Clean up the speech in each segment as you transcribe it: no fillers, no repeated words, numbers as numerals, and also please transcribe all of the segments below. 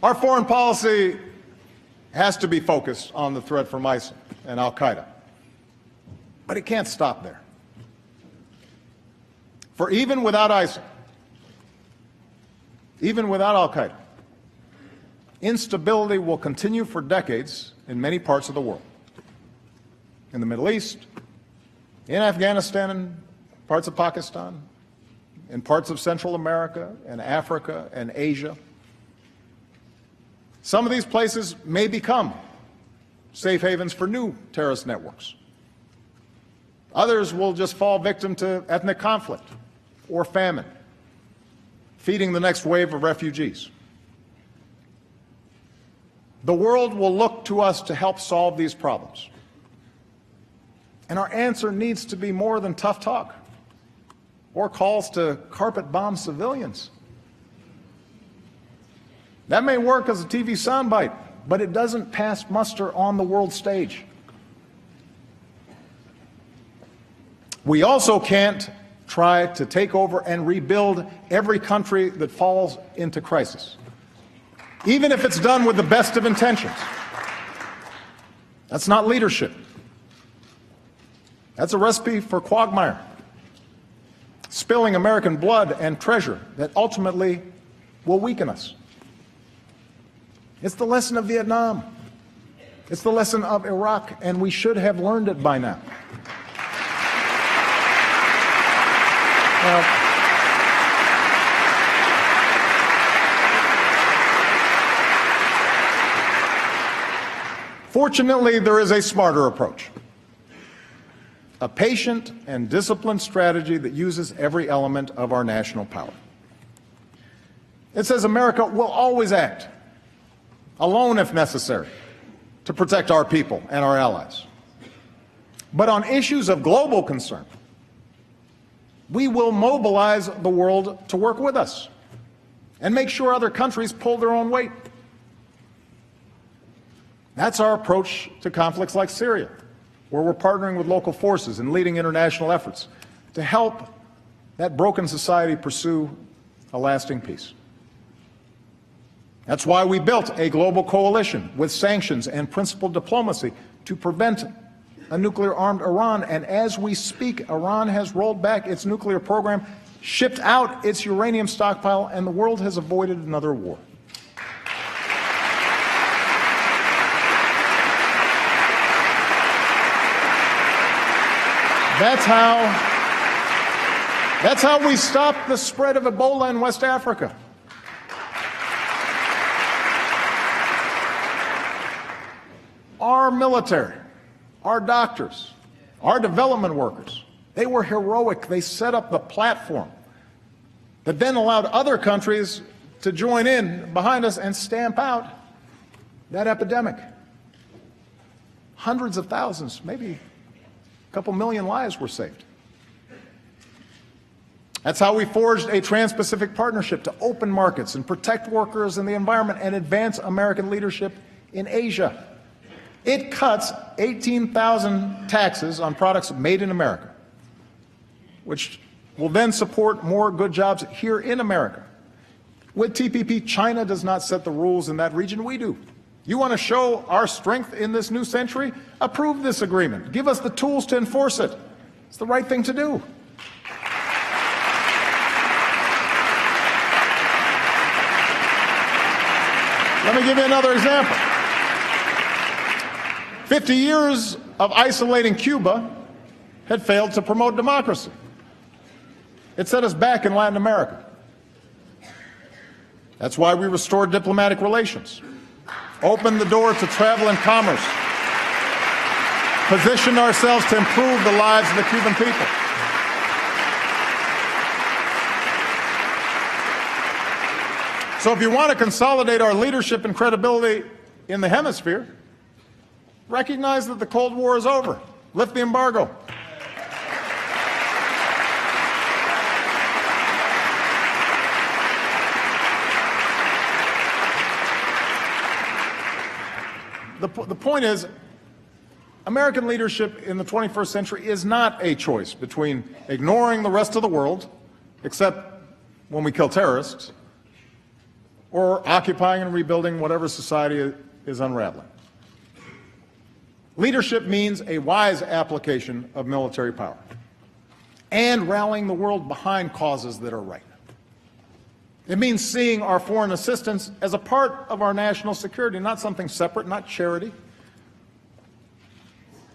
Our foreign policy has to be focused on the threat from ISIL and al-Qaeda. But it can't stop there. For even without ISIL, even without al-Qaeda, instability will continue for decades in many parts of the world. In the Middle East, in Afghanistan and parts of Pakistan, in parts of Central America and Africa and Asia. Some of these places may become safe havens for new terrorist networks. Others will just fall victim to ethnic conflict or famine, feeding the next wave of refugees. The world will look to us to help solve these problems. And our answer needs to be more than tough talk or calls to carpet bomb civilians. That may work as a TV soundbite, but it doesn't pass muster on the world stage. We also can't try to take over and rebuild every country that falls into crisis, even if it's done with the best of intentions. That's not leadership. That's a recipe for quagmire, spilling American blood and treasure that ultimately will weaken us. It's the lesson of Vietnam. It's the lesson of Iraq, and we should have learned it by now. Fortunately, there is a smarter approach, a patient and disciplined strategy that uses every element of our national power. It says America will always act, alone if necessary, to protect our people and our allies. But on issues of global concern, we will mobilize the world to work with us and make sure other countries pull their own weight. That's our approach to conflicts like Syria, where we're partnering with local forces and leading international efforts to help that broken society pursue a lasting peace. That's why we built a global coalition with sanctions and principled diplomacy to prevent a nuclear-armed Iran. And as we speak, Iran has rolled back its nuclear program, shipped out its uranium stockpile, and the world has avoided another war. That's how we stopped the spread of Ebola in West Africa. Our military, our doctors, our development workers, they were heroic. They set up the platform that then allowed other countries to join in behind us and stamp out that epidemic. Hundreds of thousands, maybe a couple million lives were saved. That's how we forged a Trans-Pacific Partnership to open markets and protect workers and the environment and advance American leadership in Asia. It cuts 18,000 taxes on products made in America, which will then support more good jobs here in America. With TPP, China does not set the rules in that region, we do. You want to show our strength in this new century? Approve this agreement. Give us the tools to enforce it. It's the right thing to do. Let me give you another example. 50 years of isolating Cuba had failed to promote democracy. It set us back in Latin America. That's why we restored diplomatic relations, opened the door to travel and commerce, positioned ourselves to improve the lives of the Cuban people. So if you want to consolidate our leadership and credibility in the hemisphere, recognize that the Cold War is over. Lift the embargo. The point is, American leadership in the 21st century is not a choice between ignoring the rest of the world, except when we kill terrorists, or occupying and rebuilding whatever society is unraveling. Leadership means a wise application of military power and rallying the world behind causes that are right. It means seeing our foreign assistance as a part of our national security, not something separate, not charity.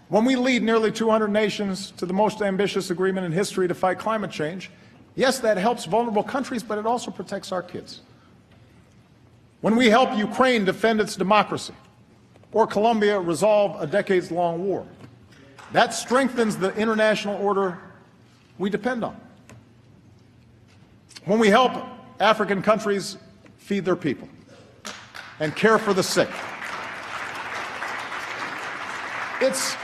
When we lead nearly 200 nations to the most ambitious agreement in history to fight climate change, yes, that helps vulnerable countries, but it also protects our kids. When we help Ukraine defend its democracy, or Colombia resolve a decades-long war, that strengthens the international order we depend on. When we help African countries feed their people and care for the sick, it's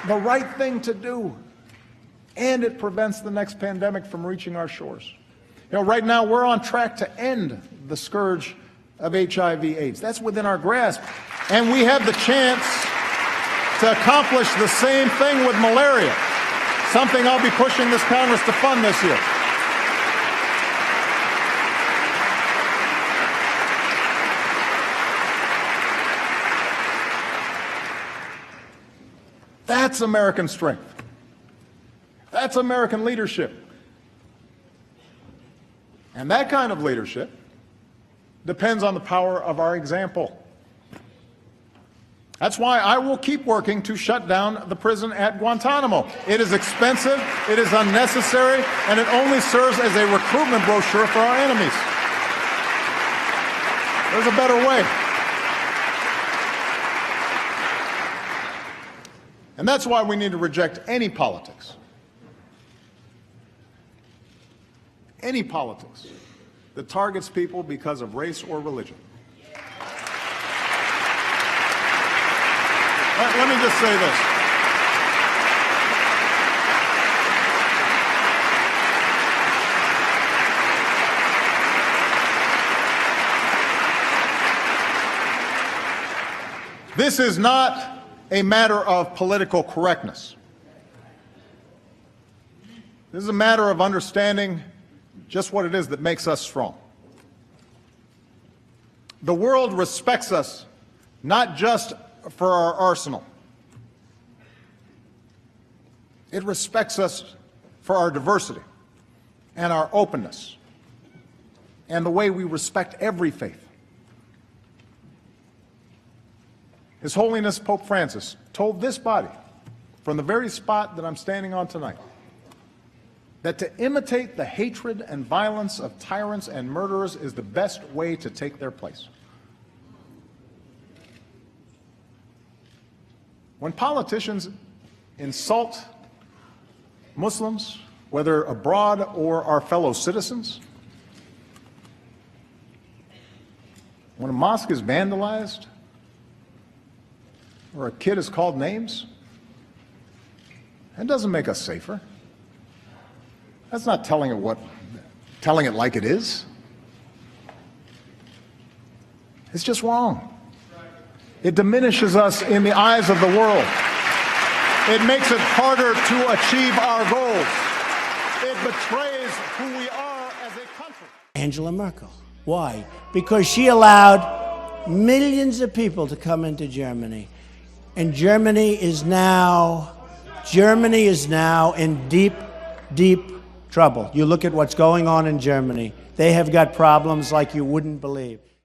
the right thing to do, and it prevents the next pandemic from reaching our shores. You know, right now we're on track to end the scourge of HIV/AIDS. That's within our grasp, and we have the chance to accomplish the same thing with malaria, something I'll be pushing this Congress to fund this year. That's American strength. That's American leadership. And that kind of leadership depends on the power of our example. That's why I will keep working to shut down the prison at Guantanamo. It is expensive, it is unnecessary, and it only serves as a recruitment brochure for our enemies. There's a better way. And that's why we need to reject any politics that targets people because of race or religion. Let me just say this. This is not a matter of political correctness. This is a matter of understanding just what it is that makes us strong. The world respects us not just for our arsenal. It respects us for our diversity and our openness and the way we respect every faith. His Holiness Pope Francis told this body, from the very spot that I'm standing on tonight, that to imitate the hatred and violence of tyrants and murderers is the best way to take their place. When politicians insult Muslims, whether abroad or our fellow citizens, when a mosque is vandalized, or a kid is called names, that doesn't make us safer. That's not telling it like it is. It's just wrong. It diminishes us in the eyes of the world. It makes it harder to achieve our goals. It betrays who we are as a country. Angela Merkel. Why? Because she allowed millions of people to come into Germany. And Germany is now in deep, deep trouble. You look at what's going on in Germany. They have got problems like you wouldn't believe.